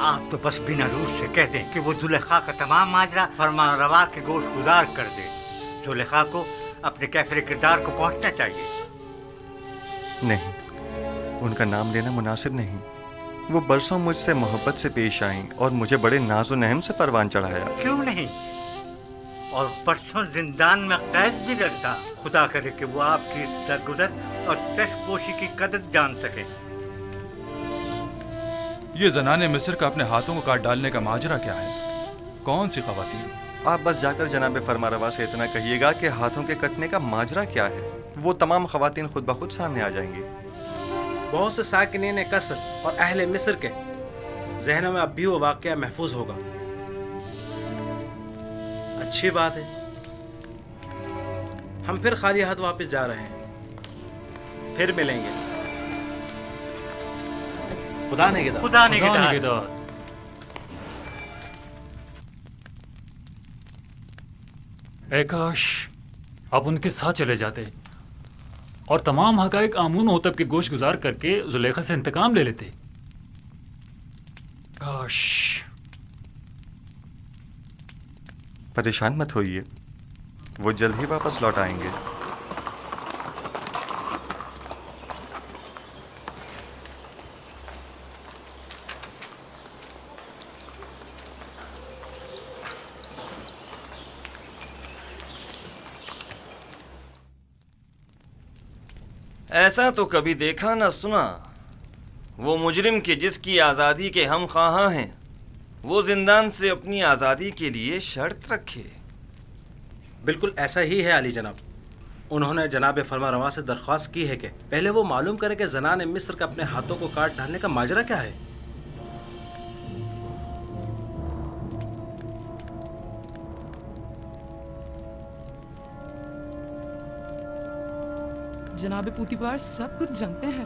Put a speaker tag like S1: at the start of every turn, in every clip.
S1: आप तो बस बिना रूस से कह दें कि वो जुलेखा का तमाम माजरा फरमा रवा के गोश गुजार कर दे। जुलेखा को अपने कैफरे किरदार को पहुंचना चाहिए।
S2: नहीं, उनका नाम लेना मुनासिब नहीं। वो बरसों मुझसे मोहब्बत से पेश आईं और मुझे बड़े नाज़ो नहम से परवान चढ़ाया।
S1: क्यों नहीं? और बरसों जिंदान में कैद भी रखता। खुदा करे कि वो आपकी दरगुजर और चश्मपोशी की कदर जान सके।
S3: ये जनाने मिस्र का अपने हाथों को काट डालने का माजरा क्या है? कौन सी खवातीन?
S2: आप बस जाकर जनाब फरमारवा से इतना कहिएगा कि हाथों के कटने का माजरा क्या है। वो तमाम खवातीन खुद ब खुद सामने आ जाएंगी।
S4: बहुत से साकिनीन कसर और अहले मिस्र के जहनों में अब भी वो वाक़या महफूज होगा। अच्छी बात है, हम फिर खाली हाथ वापस जा रहे हैं। फिर मिलेंगे। खुदा निगहदार।
S1: खुदा निगहदार।
S5: ऐ काश आप उनके साथ चले जाते और तमाम हकाइक आमून होतब के गोश गुजार करके जुलेखा से इंतकाम ले लेते। काश।
S2: परेशान मत होइए, वो जल्द ही वापस लौट आएंगे।
S6: ऐसा तो कभी देखा न सुना। वो मुजरिम के जिसकी आज़ादी के हम ख्वाहां हैं, वो जिंदान से अपनी आज़ादी के लिए शर्त रखे।
S4: बिल्कुल ऐसा ही है अली जनाब। उन्होंने जनाब फरमारवा से दरख्वास्त की है कि पहले वो मालूम करे कि ज़नाने मिस्र का अपने हाथों को काट डालने का माजरा क्या है।
S7: जनाब पूतीफार सब कुछ जानते हैं।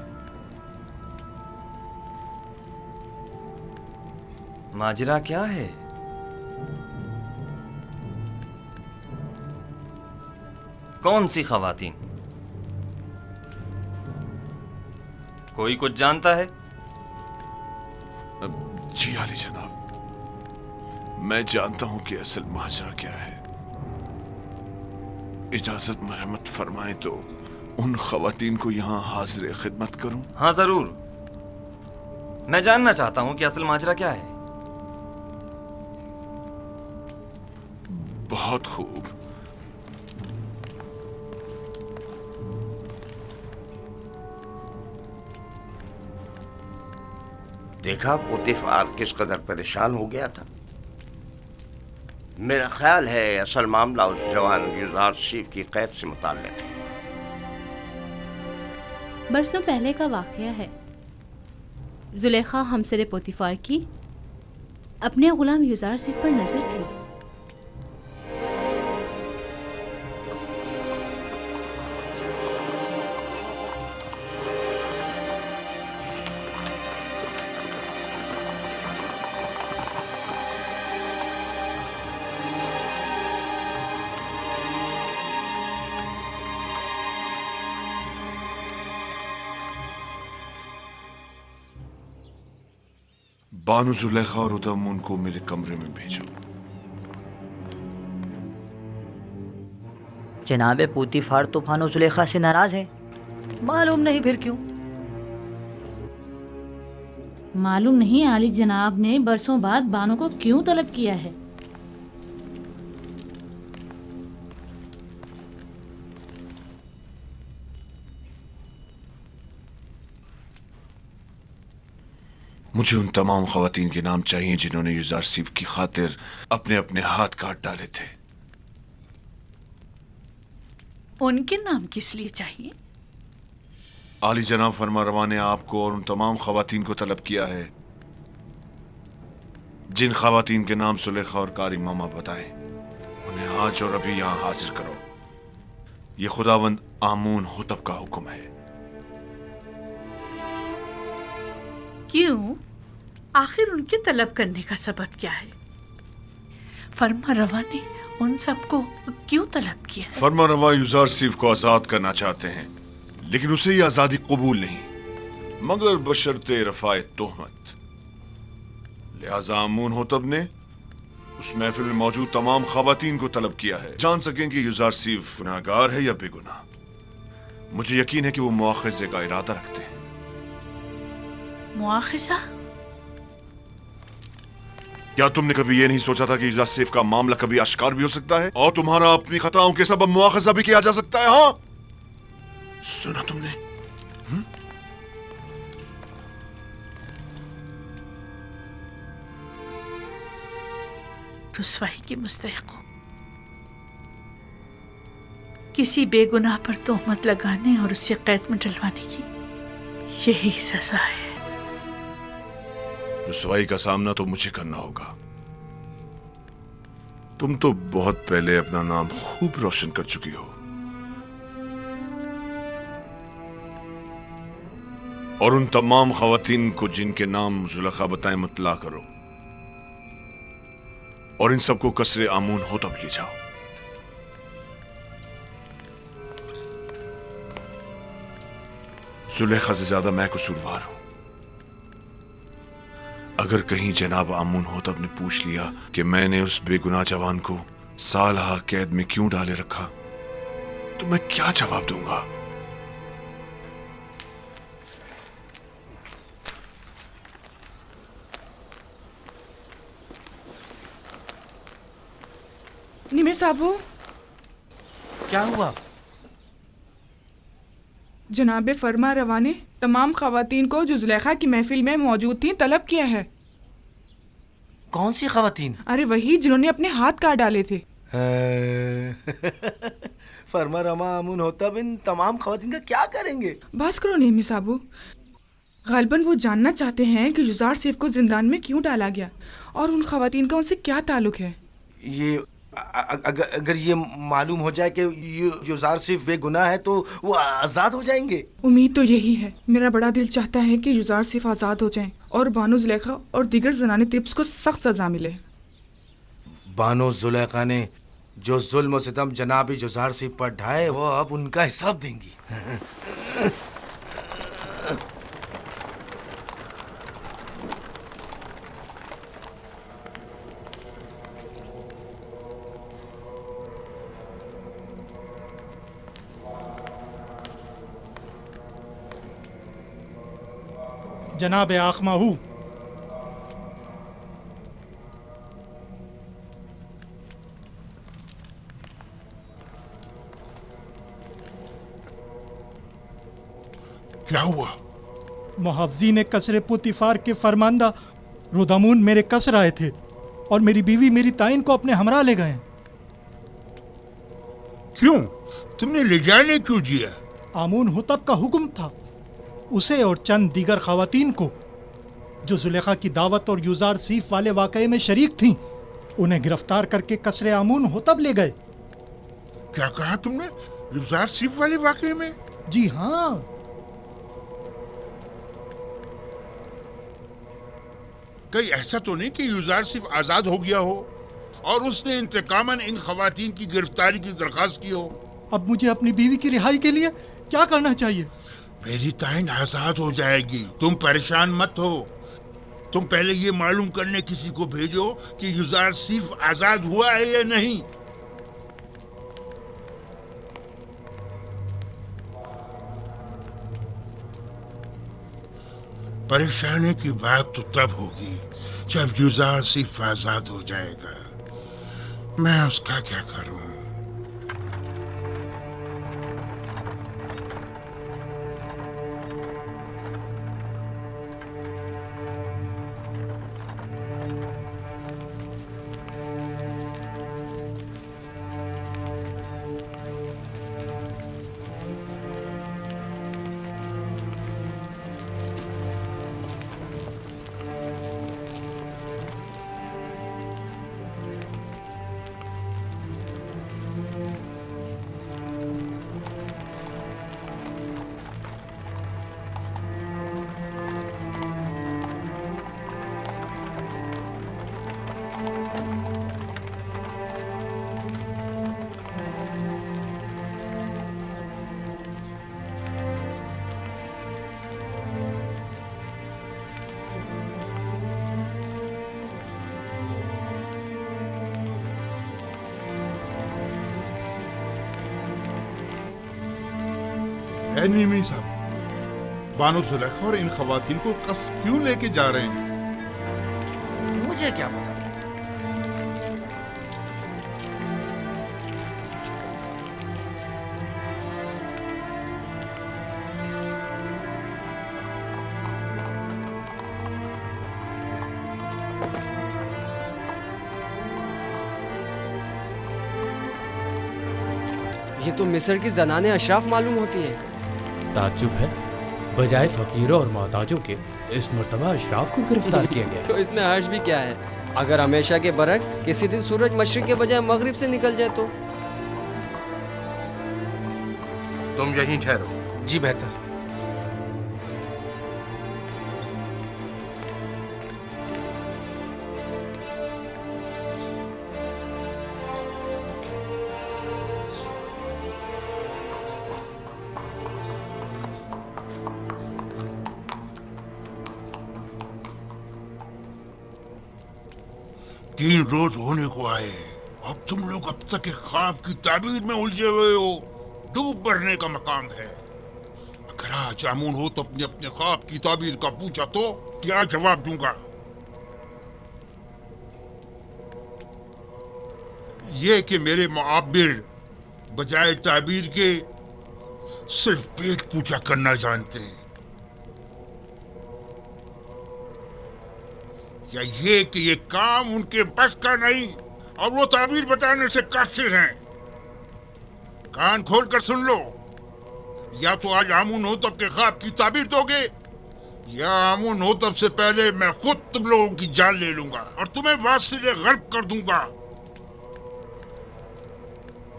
S6: माजरा क्या है? कौन सी खवातीन? कोई कुछ जानता है?
S8: जी आली जनाब, मैं जानता हूं कि असल माजरा क्या है। इजाजत मरहमत फरमाएं तो उन खवातीन को यहाँ हाजिर खिदमत करूं?
S6: हाँ जरूर, मैं जानना चाहता हूं कि असल माजरा क्या है।
S8: बहुत खूब।
S9: देखा पोतीफार किस कदर परेशान हो गया था। मेरा ख्याल है असल मामला उस जवान युजारसीफ की कैद से मुताल्लिक है।
S10: बरसों पहले का वाक़या है। जुलेखा हमसरे पोतीफार की अपने गुलाम युजारसीफ पर नजर थी।
S8: बानु जुलेखा और उदम उनको मेरे कमरे में भेजो।
S11: जनाब पूतीफार तो बानु जुलेखा से नाराज है। मालूम नहीं फिर क्यों।
S12: मालूम नहीं आली जनाब ने बरसों बाद बानो को क्यों तलब किया है।
S8: मुझे उन तमाम खवातीन के नाम चाहिए जिन्होंने युजारसीफ की खातिर अपने अपने हाथ काट डाले थे।
S13: उनके नाम किस लिए चाहिए?
S8: आली जनाब फरमारवा ने आपको और उन तमाम खवातीन को तलब किया है जिन खवातीन के नाम सुलेखा और कारी मामा बताएं। उन्हें आज और अभी यहां हाजिर करो। ये खुदावंद आमून हुतब का हुक्म है।
S13: क्यों? आखिर उनके तलब करने का सबब क्या है? फरमारवा ने उन सबको क्यों तलब किया है?
S8: फरमारवा युजारसीफ को आजाद करना चाहते हैं, लेकिन उसे ये आजादी कबूल नहीं, मगर बशर्ते रफाए तोहमत। लिहाजा आमून होतब ने उस महफिल में मौजूद तमाम खवातीन को तलब किया है, जान सकें कि युजारसीफ गुनाहगार है या बेगुनाह। मुझे यकीन है कि वो मुआखजे का इरादा रखते हैं।
S13: मुआखजा?
S8: क्या तुमने कभी ये नहीं सोचा था कि युजारसीफ का मामला कभी आश्कार भी हो सकता है और तुम्हारा अपनी खताओं के सबब मुआखजा भी किया जा सकता है? हाँ, सुना तुमने?
S13: रुसवाई की मुस्तहिक हो। किसी बेगुनाह पर तोहमत लगाने और उससे कैद में डलवाने की यही सजा है।
S8: रुसवाई का सामना तो मुझे करना होगा। तुम तो बहुत पहले अपना नाम खूब रोशन कर चुकी हो और उन तमाम खवातीन को जिनके नाम जुलेखा बताएं मुतला करो और इन सबको कसरे आमून होतब ले जाओ। जुलेखा से ज्यादा मैं कसूरवार हूं। अगर कहीं जनाब आमून होतब ने पूछ लिया कि मैंने उस बेगुनाह जवान को सालहा कैद में क्यों डाले रखा, तो मैं क्या जवाब दूंगा?
S7: निमे साहबू,
S4: क्या हुआ?
S7: जनाब फरमा रवा ने तमाम खवातीन को जो जुलेखा की महफिल में मौजूद थी तलब किया है।
S4: कौन सी खवातीन?
S7: अरे वही जिन्होंने अपने हाथ काट डाले थे।
S14: फरमा रमा आमून होतब इन तमाम खवातीन का क्या करेंगे?
S7: बस करो नेमी साहबू, गालबन वो जानना चाहते हैं कि युजार सेफ को जिंदान में क्यों डाला गया और उन खवातीन का उनसे क्या ताल्लुक है।
S14: ये अगर ये मालूम हो जाए कि युजार सिर्फ बेगुनाह है तो वो आज़ाद हो जाएंगे।
S7: उम्मीद तो यही है। मेरा बड़ा दिल चाहता है कि युजार सिर्फ आज़ाद हो जाएं और बानो जुलेखा और दीगर जनाने तिब्स को सख्त सजा मिले।
S14: बानो जुलेखा ने जो जुल्म और सितम जनाब युजार सिर्फ पर ढाए वो अब उनका हिसाब देंगी।
S15: जनाब आखमाहू,
S16: क्या हुआ?
S15: मुहावजी ने कसरे पुतिफार के फरमांदा रुदामून मेरे कसर आए थे और मेरी बीवी मेरी ताइन को अपने हमरा ले गए।
S16: क्यों? तुमने ले जाने क्यों दिया?
S15: आमून हुतब का हुक्म था। उसे और चंद दीगर खवातीन को जो जुलेखा की दावत और युजार सीफ वाले वाकये में शरीक थीं, उन्हें गिरफ्तार करके कसरे आमून होतब ले गए।
S16: क्या कहा तुमने? युजार सीफ वाले वाकये में?
S15: जी हाँ।
S16: कहीं ऐसा तो नहीं कि युजार सिर्फ आजाद हो गया हो और उसने इंतकामन इन खवातीन की गिरफ्तारी की दरखास्त की हो?
S15: अब मुझे अपनी बीवी की रिहाई के लिए क्या करना चाहिए?
S16: मेरी ताइन आजाद हो जाएगी, तुम परेशान मत हो। तुम पहले ये मालूम करने किसी को भेजो कि युजार सिर्फ आजाद हुआ है या नहीं। परेशानी की बात तो तब होगी जब युजार सिर्फ आजाद हो जाएगा। मैं उसका क्या करूं? है नीमी साहब, बानो जुलेखा और इन खवातीन को कस्ब क्यों लेके जा रहे हैं?
S14: मुझे क्या पता।
S17: ये तो मिस्र की जनाने अशराफ मालूम होती हैं।
S18: ताज्जुब है, बजाय फकीरों और मोहताजों के इस मर्तबा अशराफ को गिरफ्तार किया गया।
S17: तो इसमें हर्ज भी क्या है? अगर हमेशा के बरक्स किसी दिन सूरज मशरिक के बजाय मगरिब से निकल जाए तो?
S14: तुम यहीं ठहरो। जी बेहतर।
S16: तीन रोज होने को आए, अब तुम लोग अब तक एक ख्वाब की ताबीर में उलझे हुए हो। डूब मरने का मकाम है। अगर आज आमून हो तो अपने अपने ख्वाब की ताबीर का पूछा तो क्या जवाब दूंगा? ये कि मेरे मुआब्बिर बजाय ताबीर के सिर्फ पेट पूजा करना जानते हैं, या ये कि ये काम उनके बस का नहीं और वो ताबीर बताने से कासिर हैं। कान खोल कर सुन लो, या तो आज आमून हो तब के ख्वाब की ताबीर दोगे, या आमून हो तब से पहले मैं खुद तुम लोगों की जान ले लूंगा और तुम्हें वासिले गर्क कर दूंगा।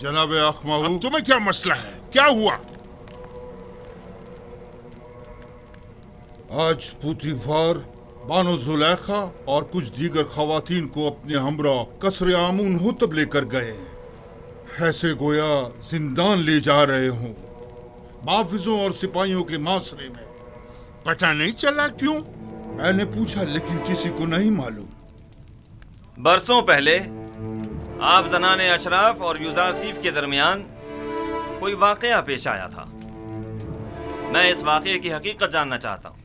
S16: जनाब अखमाहू, तुम्हें क्या मसला है? क्या हुआ?
S19: आज पुतिफार बानो जुलेखा और कुछ दीगर खवातीन को अपने हमरा कसर आमून हुतब लेकर गए, ऐसे गोया जिंदान ले जा रहे हों, माफिजों और सिपाहियों के मासरे में।
S16: पता नहीं चला क्यों?
S19: मैंने पूछा लेकिन किसी को नहीं मालूम।
S6: बरसों पहले आप जनाने अशराफ और युजारसीफ के दरमियान कोई वाकया पेश आया था। मैं इस वाकये की हकीकत जानना चाहता हूं।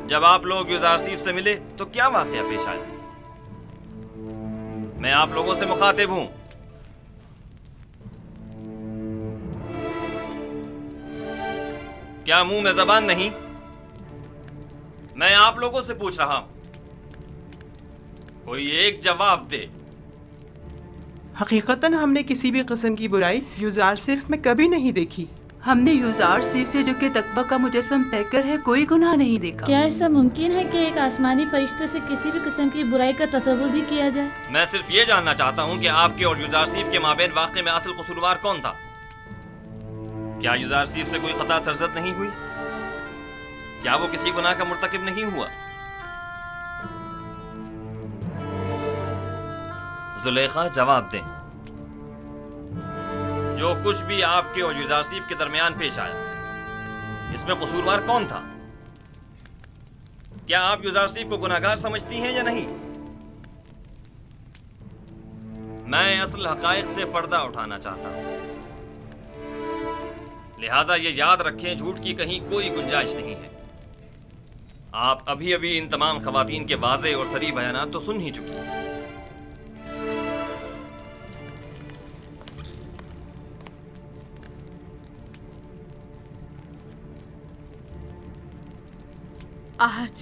S6: जब आप लोग युजारसीफ से मिले तो क्या वाकया पेश आया? मैं आप लोगों से मुखातिब हूं। क्या मुंह में जबान नहीं? मैं आप लोगों से पूछ रहा हूं, कोई एक जवाब दे।
S20: हकीकतन हमने किसी भी किस्म की बुराई युजारसीफ में कभी नहीं देखी।
S13: हमने युजारसीफ से जो कि तकवा का मुजस्सम पैकर है कोई गुनाह नहीं देखा।
S12: क्या ऐसा मुमकिन है कि एक आसमानी फरिश्ते से किसी भी किस्म की बुराई का तस्वुर भी किया जाए?
S6: मैं सिर्फ ये जानना चाहता हूं कि आपके और युजारसीफ के माबेन वाक़े में असल कसूरवार कौन था? क्या युजारसीफ से कोई खता सरजद नहीं हुई? क्या वो किसी गुनाह का मुर्तकिब नहीं हुआ? जुलेखा जवाब दें। जो कुछ भी आपके और युजारसीफ के दरमियान पेश आया, इसमें कसूरवार कौन था? क्या आप युजारसीफ को गुनाहगार समझती हैं या नहीं? मैं असल हकायक से पर्दा उठाना चाहता हूं, लिहाजा ये याद रखें, झूठ की कहीं कोई गुंजाइश नहीं है। आप अभी अभी इन तमाम खवातीन के वाज़े और सरी बयानात तो सुन ही चुकी हैं।
S13: आज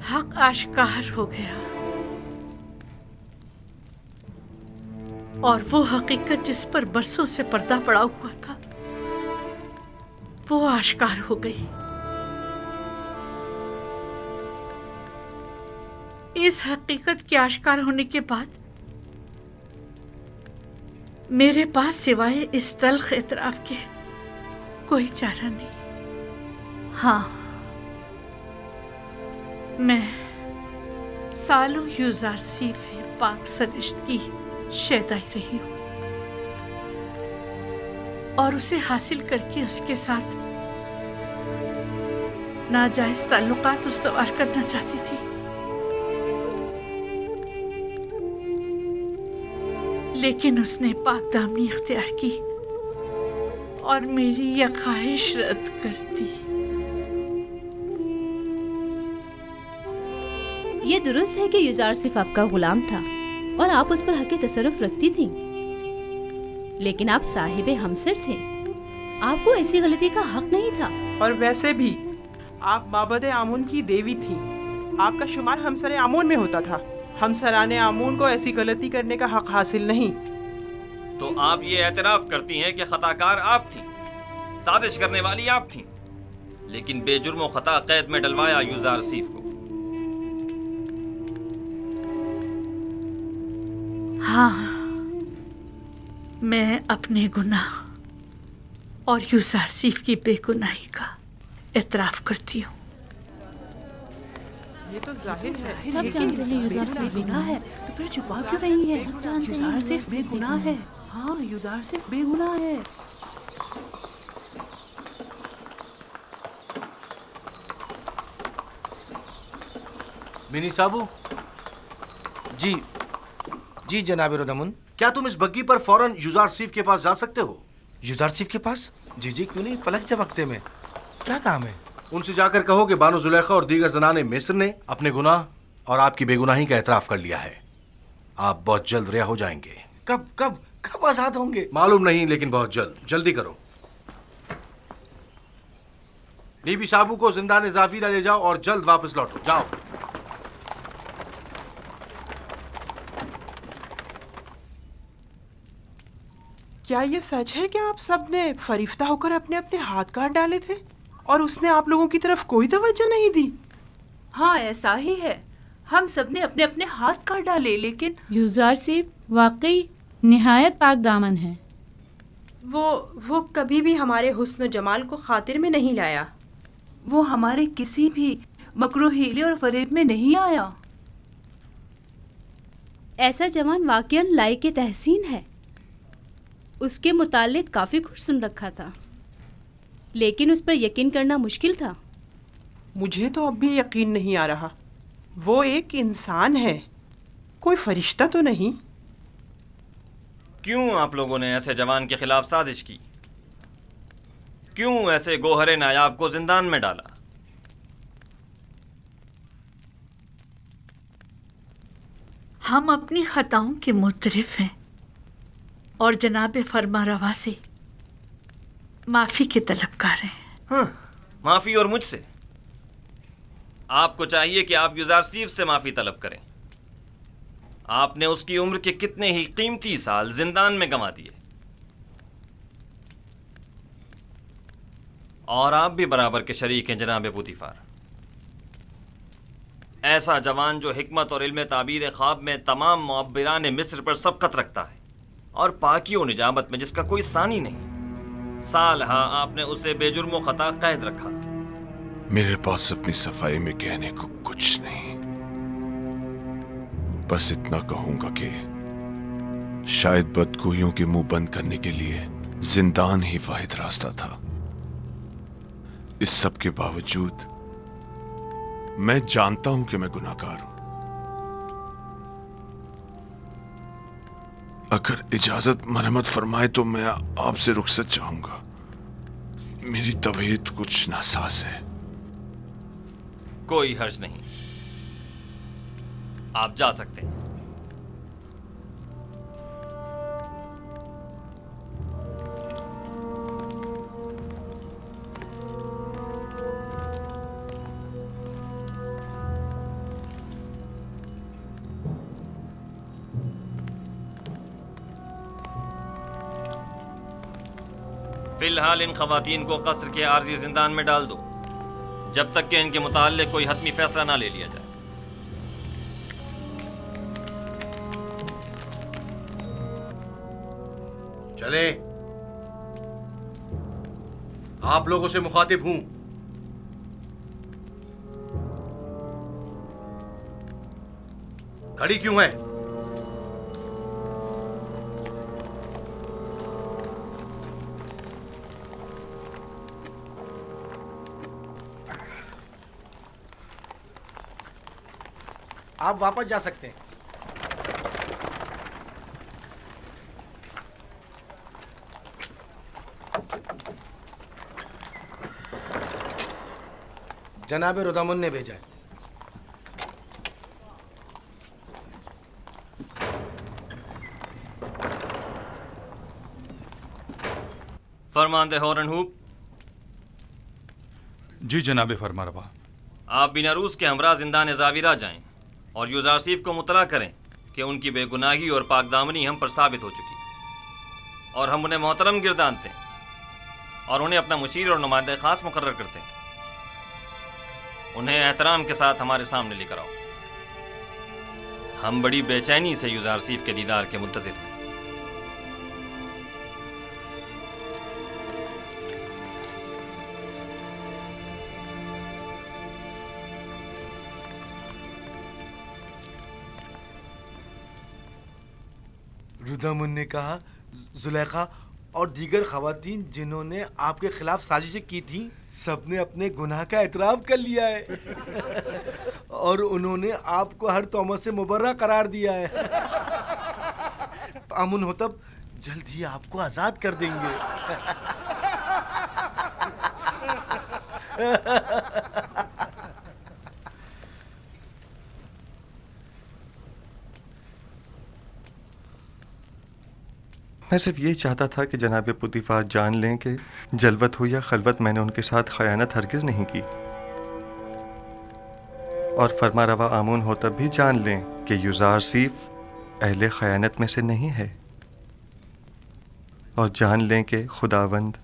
S13: हक आश्कार हो गया और वो हकीकत जिस पर बरसों से पर्दा पड़ा हुआ था वो आश्कार हो गई। इस हकीकत के आश्कार होने के बाद मेरे पास सिवाय इस तल्ख इतराफ के कोई चारा नहीं। हाँ, मैं सालों युजारसीफ पाक सरिश्त की शैदाई रही हूँ और उसे हासिल करके उसके साथ नाजायज ताल्लुकात उस्तवार करना चाहती थी, लेकिन उसने पाक दामनी इख्तियार की और मेरी यह ख्वाहिश रद्द करती।
S10: ये दुरुस्त है कि युजार सिर्फ आपका गुलाम था और आप उस पर हक तसर्रुफ रखती थीं। लेकिन आप साहिबे हमसर थे, आपको ऐसी गलती का हक नहीं था।
S20: और वैसे भी आप माबद आमून की देवी थीं। आपका शुमार हमसर आमून में होता था। हमसराने आमून को ऐसी गलती करने का हक हासिल नहीं।
S6: तो आप ये एतराफ करती हैं कि खताकार आप थीं, साजिश करने वाली आप थीं, लेकिन बेजुर्म खता कैद में डलवाया युजार सीफ को।
S13: हाँ, मैं अपने गुनाह और युजार सीफ की बेगुनाही का एतराफ करती हूँ।
S20: ये तो जाहिर है,
S10: सब जानते हैं युजार सिर्फ बेगुनाह है, तो फिर छुपा क्यों रही है? युजार सिर्फ बेगुनाह है। हाँ, युजार सिर्फ बेगुनाह है।
S14: मिनी साबू जी, जी जनाब रोदमुन, क्या तुम इस बग्गी पर फौरन युजार सीफ के पास जा सकते हो? युजार सीफ के पास? जी जी, क्यों नहीं, पलक झपकते में। क्या काम है? उनसे जाकर कहो कि बानो जुलेखा और दीगर जनाने मिस्र ने अपने गुनाह और आपकी बेगुनाही का एतराफ कर लिया है। आप बहुत जल्द रिहा हो जाएंगे। कब कब कब आजाद होंगे? मालूम नहीं, लेकिन बहुत जल्द। जल्दी करो। नीबी साबू को जिंदान जाफिरा ले जाओ और जल्द वापस लौटो। जाओ।
S20: क्या ये सच है कि आप सब ने फरिफ्ता होकर अपने अपने हाथ काट डाले थे और उसने आप लोगों की तरफ कोई तवज्जो नहीं दी?
S21: हाँ, ऐसा ही है। हम सब ने अपने अपने हाथ काट डाले, लेकिन
S12: युजार सिर्फ वाकई निहायत पाक दामन है।
S21: वो कभी भी हमारे हुस्न जमाल को खातिर में नहीं लाया। वो हमारे किसी भी मकरू हीले और फरेब में नहीं आया।
S10: ऐसा जवान वाकईन लायक तहसीन है। उसके मुतालिक काफ़ी कुछ सुन रखा था, लेकिन उस पर यकीन करना मुश्किल था।
S20: मुझे तो अब भी यकीन नहीं आ रहा। वो एक इंसान है, कोई फरिश्ता तो नहीं।
S6: क्यों आप लोगों ने ऐसे जवान के खिलाफ साजिश की? क्यों ऐसे गोहरे नायाब को जिंदान में डाला?
S13: हम अपनी खताओं के मुतरिफ हैं और जनाब फरमा रवा से माफ़ी के तलबगार हैं।
S6: हाँ, माफ़ी और मुझसे? आपको चाहिए कि आप युजार सीफ से माफ़ी तलब करें। आपने उसकी उम्र के कितने ही कीमती साल जिंदान में गंवा दिए, और आप भी बराबर के शरीक हैं जनाब पुतिफार। ऐसा जवान जो हिकमत और इल्म ताबीर ख्वाब में तमाम मुअब्बिरान मिस्र पर सबकत रखता है और पाकी और निजामत में जिसका कोई सानी नहीं, सालहा आपने उसे बेजुर्म खता कैद रखा।
S8: मेरे पास अपनी सफाई में कहने को कुछ नहीं, बस इतना कहूंगा कि शायद बदगोइयों के मुंह बंद करने के लिए जिंदान ही वाहिद रास्ता था। इस सब के बावजूद मैं जानता हूं कि मैं गुनाहगार हूं। अगर इजाजत मरहमत फरमाए तो मैं आपसे रुखसत चाहूंगा। मेरी तबीयत कुछ नासाज है।
S6: कोई हर्ज नहीं, आप जा सकते हैं। फिलहाल इन खवातीन को कसर के आर्जी जिंदान में डाल दो, जब तक कि इनके मुताल्लिक कोई हतमी फैसला ना ले लिया जाए।
S14: चले, आप लोगों से मुखातिब हूं। खड़ी क्यों है? आप वापस जा सकते हैं। जनाब रुदमुन ने भेजा है।
S6: फरमानदे हॉर्नहूप।
S3: जी जनाब फरमारवा।
S6: आप बिना रूस के हमरा जिंदान ज़ाविरा जाएं और यूज़ारसीफ को मुतला करें कि उनकी बेगुनाही और पाकदामनी हम पर साबित हो चुकी और हम उन्हें मोहतरम गिरदानते हैं और उन्हें अपना मुशीर और नुमाइंदा ख़ास मुकर्रर करते हैं। उन्हें एहतराम के साथ हमारे सामने लेकर आओ। हम बड़ी बेचैनी से यूज़ारसीफ के दीदार के मुंतज़िर हैं।
S14: रुदमुन ने कहा जुलेखा और दीगर खवातीन जिन्होंने आपके खिलाफ साजिशें की थी सबने अपने गुनाह का एतराफ़ कर लिया है और उन्होंने आपको हर तोहमत से मुबर्रा करार दिया है। अमुन होतब जल्द ही आपको आज़ाद कर देंगे।
S2: मैं सिर्फ ये चाहता था कि जनाब पुतीफार जान लें कि जलवत हो या खलवत मैंने उनके साथ खयानत हरगिज़ नहीं की, और फरमा रवा आमून हो तब भी जान लें कि यूज़ारसीफ अहले खयानत में से नहीं है, और जान लें कि खुदावंद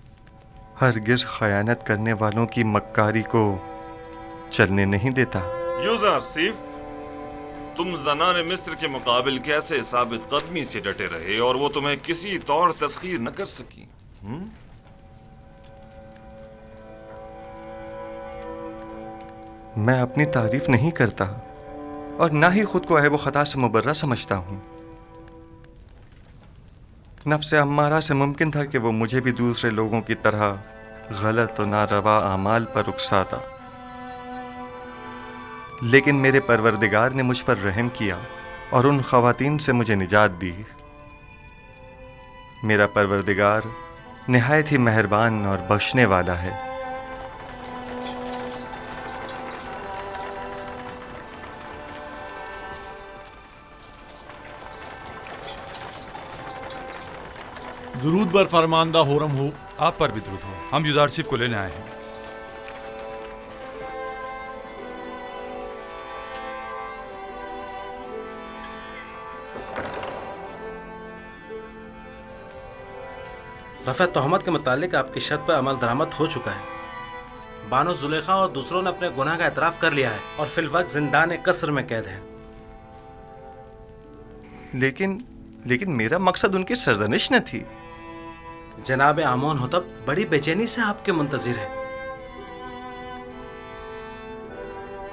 S2: हरगिज़ खयानत करने वालों की मक्कारी को चलने नहीं देता।
S22: यूज़ारसीफ, तुम ज़नाने मिस्र के मुकाबिल कैसे साबित कदमी से डटे रहे और वो तुम्हें किसी तौर तस्खीर न कर सकी?
S2: मैं अपनी तारीफ नहीं करता और ना ही खुद को ऐब खता से मुबर्रा समझता हूँ। नफ्स अम्मारा से मुमकिन था कि वो मुझे भी दूसरे लोगों की तरह गलत और नारवा आमाल पर उकसाता, लेकिन मेरे परवरदिगार ने मुझ पर रहम किया और उन ख़वातीन से मुझे निजात दी। मेरा परवरदिगार निहायत ही मेहरबान और बख्शने वाला है।
S19: दुरूद बर फरमानदा होरम हो।
S3: आप पर भी दुरूद हो। हम यूज़ारसीफ को लेने आए हैं।
S4: रफ़ा तोहमत के मुतालिक आपकी शर्त पर अमल दरामद हो चुका है। बानो जुलेखा और दूसरों ने अपने गुनाह का एतराफ़ कर लिया है और फिलवक्त जिंदान कसर में कैद है।
S2: लेकिन मेरा मकसद उनकी सरजनिश न थी।
S4: जनाब आमोन होतब बड़ी बेचैनी से आपके मुंतज़िर है।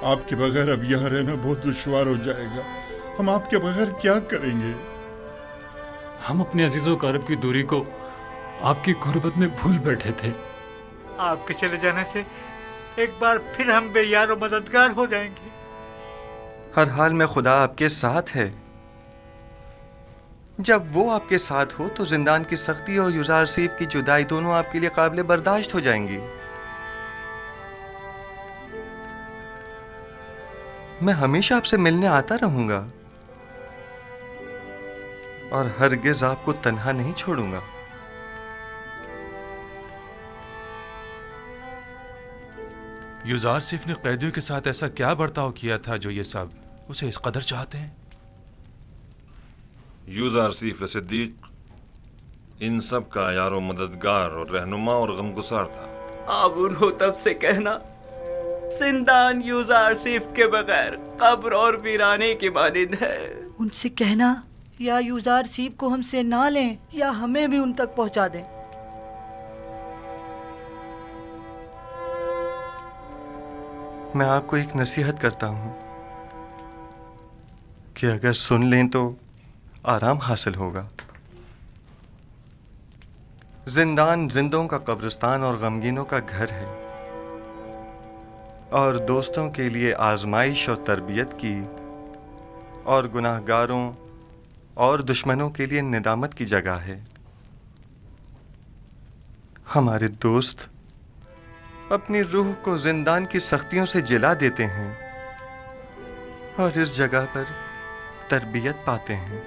S19: आपके बगैर अब यहाँ रहना बहुत दुश्वार हो जाएगा। हम आपके बगैर क्या करेंगे?
S5: हम अपने अजीज़ों क़रीब की दूरी को आपकी गुर्बत में भूल बैठे थे।
S1: आपके चले जाने से एक बार फिर हम बेयार और मददगार हो जाएंगे।
S2: हर हाल में खुदा आपके साथ है। जब वो आपके साथ हो तो जिंदान की सख्ती और यूज़ारसीफ की जुदाई दोनों आपके लिए काबिल बर्दाश्त हो जाएंगी। मैं हमेशा आपसे मिलने आता रहूंगा और हरगिज आपको तन्हा नहीं छोड़ूंगा।
S3: यूज़ारसीफ ने कैदियों के साथ ऐसा क्या बर्ताव किया था जो ये सब उसे इस कदर चाहते हैं?
S22: यूज़ारसीफ सिद्दीक इन सब का यारो मददगार और रहनुमा और गमगुसार था।
S23: आबून हो तब से कहना जिंदान यूज़ारसीफ के बगैर कब्र और वीराने की मानिंद है।
S11: उनसे कहना या यूज़ारसीफ को हमसे ना लें या हमें भी उन तक पहुंचा दें।
S2: मैं आपको एक नसीहत करता हूं कि अगर सुन लें तो आराम हासिल होगा। जिंदान जिंदों का कब्रिस्तान और गमगीनों का घर है और दोस्तों के लिए आजमाइश और तरबियत की और गुनाहगारों और दुश्मनों के लिए निदामत की जगह है। हमारे दोस्त अपनी रूह को जिंदान की सख्तियों से जिला देते हैं और इस जगह पर तरबियत पाते हैं,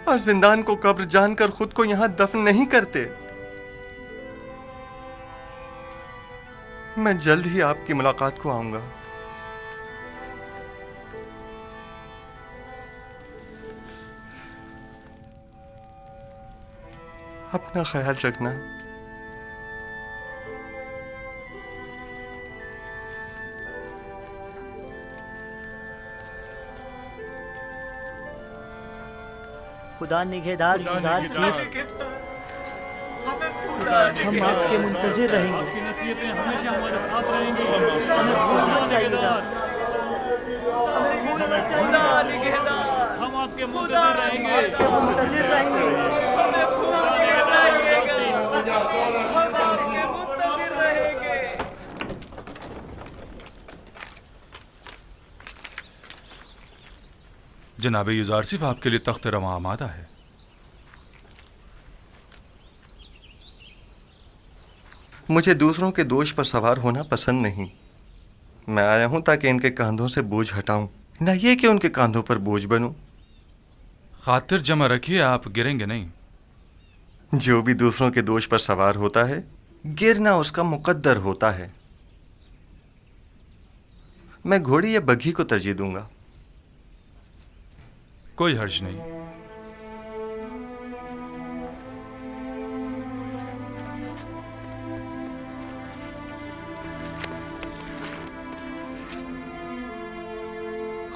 S2: और जिंदान को कब्र जानकर खुद को यहां दफन नहीं करते। मैं जल्द ही आपकी मुलाकात को आऊंगा। अपना ख्याल रखना।
S11: खुदा निगहदार युजार सीफ, हम आपके मुंतजिर रहेंगे।
S5: आपकी नसीहतें हमेशा हमारे साथ रहेंगी।
S11: हमें भूलना चाहिए।
S23: खुदा निगहदार,
S5: हम आपके मुंतजिर रहेंगे।
S11: मुंतजिर रहेंगे।
S23: हमें भूल के जाइएगा, हम आपके मुंतजिर रहेंगे।
S3: जनाब युजारसिफ, आपके लिए तख्त रवां आमादा है।
S2: मुझे दूसरों के दोष पर सवार होना पसंद नहीं। मैं आया हूं ताकि इनके कांधों से बोझ हटाऊं, न ये कि उनके कांधों पर बोझ बनूं।
S3: खातिर जमा रखिए, आप गिरेंगे नहीं।
S2: जो भी दूसरों के दोष पर सवार होता है, गिरना उसका मुकद्दर होता है। मैं घोड़ी या बग्घी को तरजीह दूंगा।
S3: कोई हर्ज नहीं।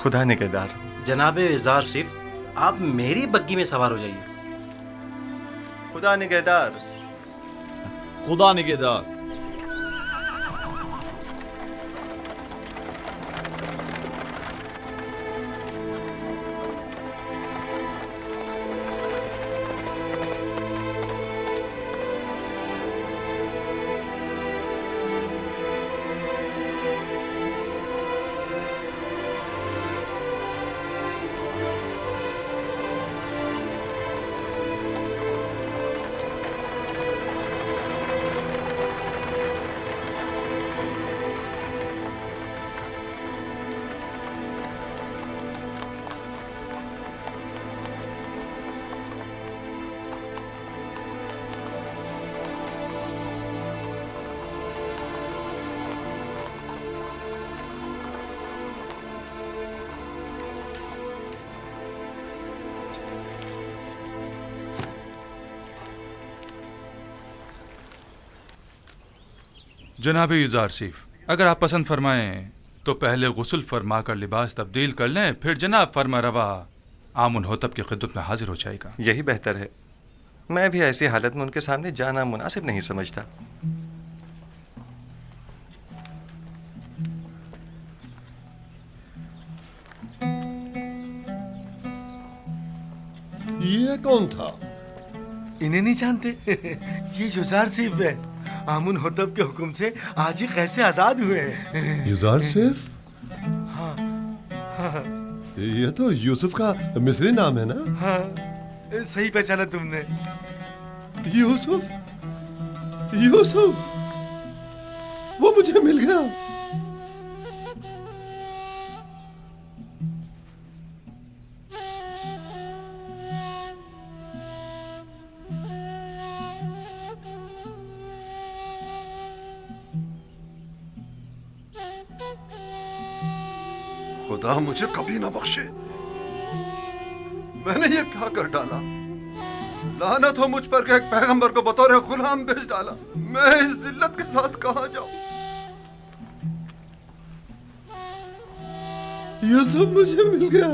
S2: खुदा निगहदार।
S4: जनाब इजार सिफ, आप मेरी बग्गी में सवार हो जाइए।
S2: खुदा निगहदार।
S7: खुदा निगहदार।
S3: जनाब युजारसिफ, अगर आप पसंद फरमाएं तो पहले गुस्ल फरमा कर लिबास तब्दील कर लें, फिर जनाब फरमा रवा आमुन होतब की खिदमत में हाजिर हो जाएगा।
S2: यही बेहतर है। मैं भी ऐसी हालत में उनके सामने जाना मुनासिब नहीं समझता।
S7: ये कौन था?
S14: इन्हें नहीं जानते? ये युजार सिफ है। आमुन होतब के हुक्म से आज ही कैसे आजाद हुए हैं।
S7: युजार सिफ?
S14: हाँ, हाँ।
S7: ये तो यूसुफ का मिस्री नाम है ना?
S14: हाँ, सही पहचाना तुमने।
S7: यूसुफ, यूसुफ, वो मुझे मिल गया। खुदा मुझे कभी ना बख्शे। मैंने ये क्या कर डाला? लानत हो मुझ पर कि एक पैगंबर को बतौर गुलाम भेज डाला। मैं इस जिल्लत के साथ कहां जाऊं? ये सब मुझे मिल गया।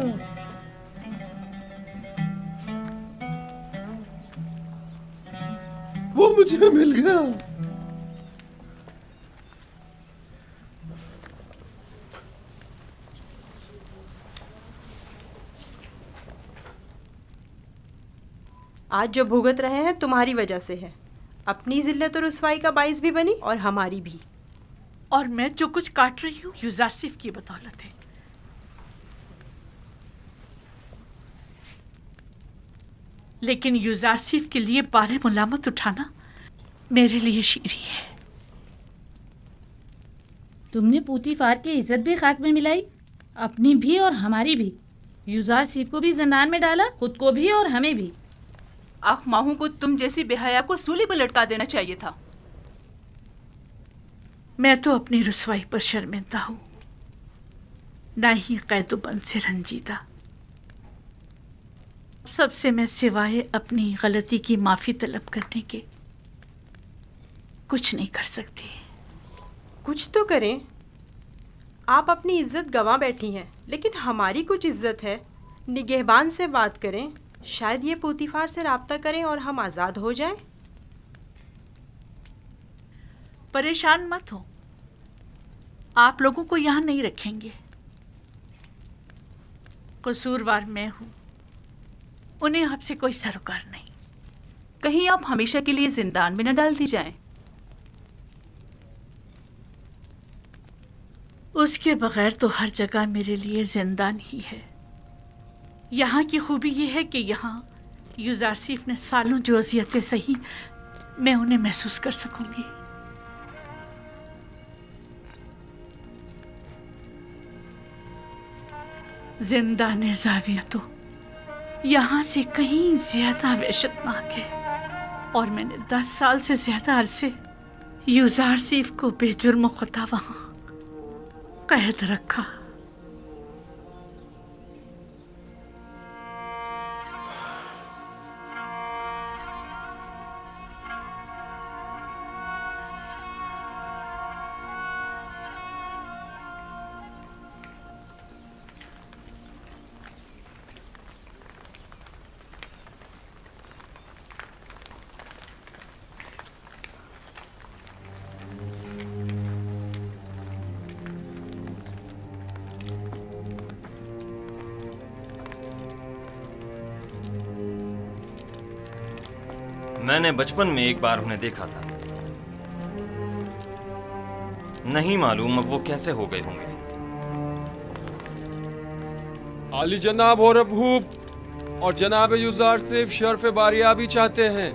S7: वो मुझे मिल गया।
S21: आज जो भुगत रहे हैं तुम्हारी वजह से है। अपनी जिल्लत और रुसवाई का बाइस भी बनी और हमारी भी।
S13: और मैं जो कुछ काट रही हूँ युजारसिफ की बदौलत है। लेकिन युजारसिफ के लिए बारे मुलामत उठाना मेरे लिए शीरी है।
S12: तुमने पूतीफार की इज्जत भी खाक में मिलाई, अपनी भी और हमारी भी। यूजारसीफ को भी जिंदान में डाला, खुद को भी और हमें भी।
S21: आख माहू को तुम जैसी बेहया को सूली पर लटका देना चाहिए था।
S13: मैं तो अपनी रुसवाई पर शर्मिंदा हूँ, ना ही कैदुबंद से रंजीदा। सबसे मैं सिवाय अपनी गलती की माफी तलब करने के कुछ नहीं कर सकती।
S21: कुछ तो करें। आप अपनी इज्जत गंवा बैठी हैं, लेकिन हमारी कुछ इज्जत है। निगहबान से बात करें, शायद ये पूतीफार से राब्ता करें और हम आज़ाद हो जाएं।
S13: परेशान मत हो, आप लोगों को यहाँ नहीं रखेंगे। कसूरवार मैं हूँ, उन्हें आपसे कोई सरोकार नहीं।
S21: कहीं आप हमेशा के लिए जिंदान में न डाल दी जाएं।
S13: उसके बगैर तो हर जगह मेरे लिए जिंदान ही है। यहाँ की खूबी ये है कि यहाँ यूजारसीफ ने सालों जो अजियतें सही, मैं उन्हें महसूस कर सकूंगी। जिंदान ज़ाविया तो यहाँ से कहीं ज्यादा वहशतनाक है, और मैंने 10 साल से ज्यादा अरसे यूजारसीफ को बेजुर्म खुदा वहाँ कैद रखा।
S6: मैंने बचपन में एक बार उन्हें देखा था। नहीं मालूम अब वो कैसे हो गए होंगे।
S17: आली जनाब और अबूब और जनाब यूजारसीफ शर्फ बारियाबी चाहते हैं।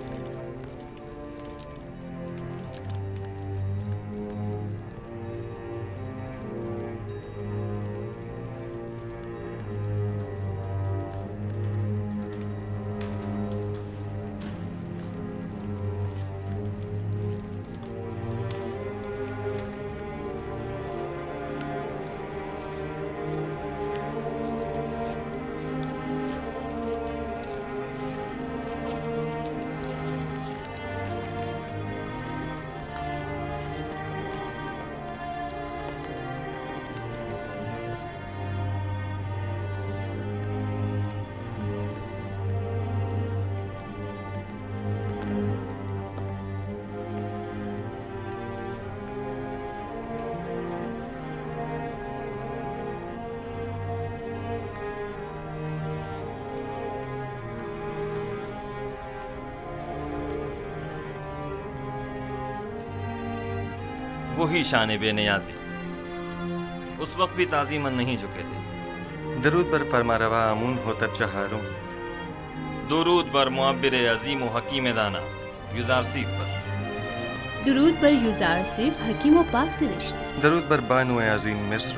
S6: वही शान बेनियाजी उस वक्त भी ताज़ीमन नहीं झुके थे।
S2: दरूद बर फरमारवा आमून होतर चहारूं।
S6: दुरूद बर मुअब्बिर अजीम व हकीम दाना यूजारसीफ पर।
S10: दुरूद बर यूजारसीफ हकीम व पाक से रिश्ते।
S2: दरूद बर बानो अजीम मिस्र।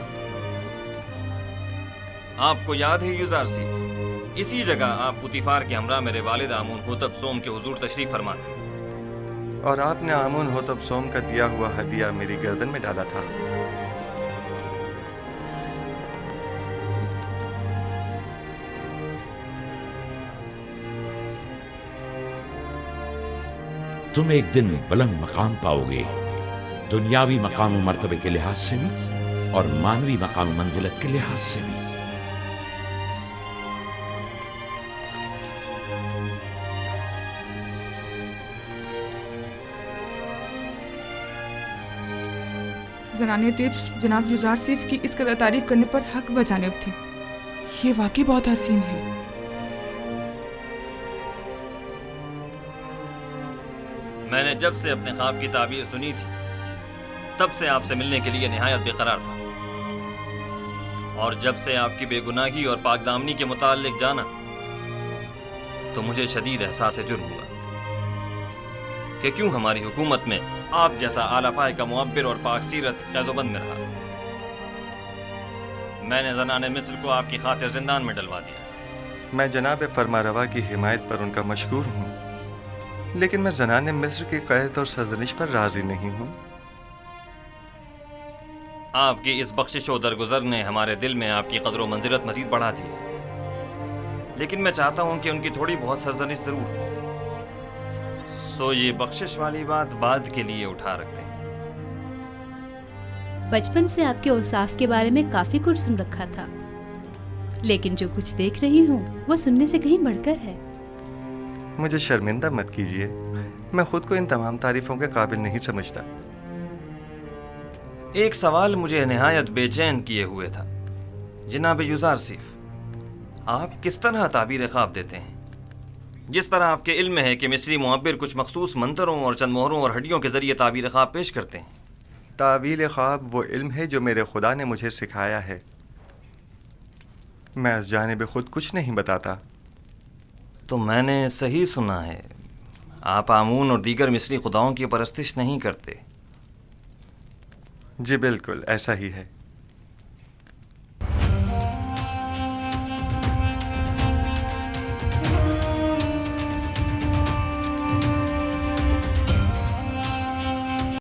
S6: आपको याद है यूजारसीफ, इसी जगह आप पुतीफार के हमरा मेरे वालिद आमून होतब सोम के हुजूर तशरीफ फरमा थे,
S2: और आपने आमून होतब सोम का दिया हुआ हदिया मेरी गर्दन में डाला था।
S9: तुम एक दिन बुलंद मकाम पाओगे, दुनियावी मकाम मर्तबे के लिहाज से भी और मानवी मकाम मंजिलत के लिहाज से भी।
S15: ज़नाने तिब्स जनाब यूजारसीफ की इस कदर तारीफ करने पर हक बजानिब थी। ये वाकई बहुत हसीन है।
S6: मैंने जब से अपने ख्वाब की ताबीर सुनी थी, तब से आपसे मिलने के लिए निहायत बेकरार था, और जब से आपकी बेगुनाही और पाकदामनी के मुताल्लिक जाना, तो मुझे शदीद एहसास जुर्म हुआ कि क्यों हमारी हुकूमत में आप जैसा आला पाए का मुअब्बिर और पाकसीरत कैदोबंद में रहा। मैंने ज़नाने मिस्र को आपकी खातिर जिंदान में डलवा दिया।
S2: मैं जनाब फरमारवा की हिमायत पर उनका मशकूर हूँ, लेकिन मैं ज़नाने मिस्र की कैद और सरजनिश पर राजी नहीं हूँ।
S6: आपकी इस बख्शिश और दरगुजर ने हमारे दिल में आपकी कदर व मंजिलत मजीद बढ़ा दी है, लेकिन मैं चाहता हूँ कि उनकी थोड़ी बहुत सरजनिश ज़रूर हो। सो ये बख्शिश वाली बात बाद के लिए उठा रखते हैं।
S10: बचपन से आपके औसाफ के बारे में काफी कुछ सुन रखा था, लेकिन जो कुछ देख रही हूँ वो सुनने से कहीं बढ़कर है।
S2: मुझे शर्मिंदा मत कीजिए, मैं खुद को इन तमाम तारीफों के काबिल नहीं समझता।
S6: एक सवाल मुझे निहायत बेचैन किए हुए था। जनाब युज़ारसीफ, आप किस तरह ताबीर ख्वाब देते हैं? जिस तरह आपके इल्म है कि मिस्री मुअब्बिर कुछ मखसूस मंतरों और चंद मोहरों और हड्डियों के जरिए ताबीर ख्वाब पेश करते हैं।
S2: तावील ख्वाब वो इल्म है जो मेरे खुदा ने मुझे सिखाया है। मैं इस जानिब खुद कुछ नहीं बताता।
S6: तो मैंने सही सुना है, आप आमून और दीगर मिस्री खुदाओं की परस्तिश नहीं करते?
S2: जी बिल्कुल ऐसा ही है।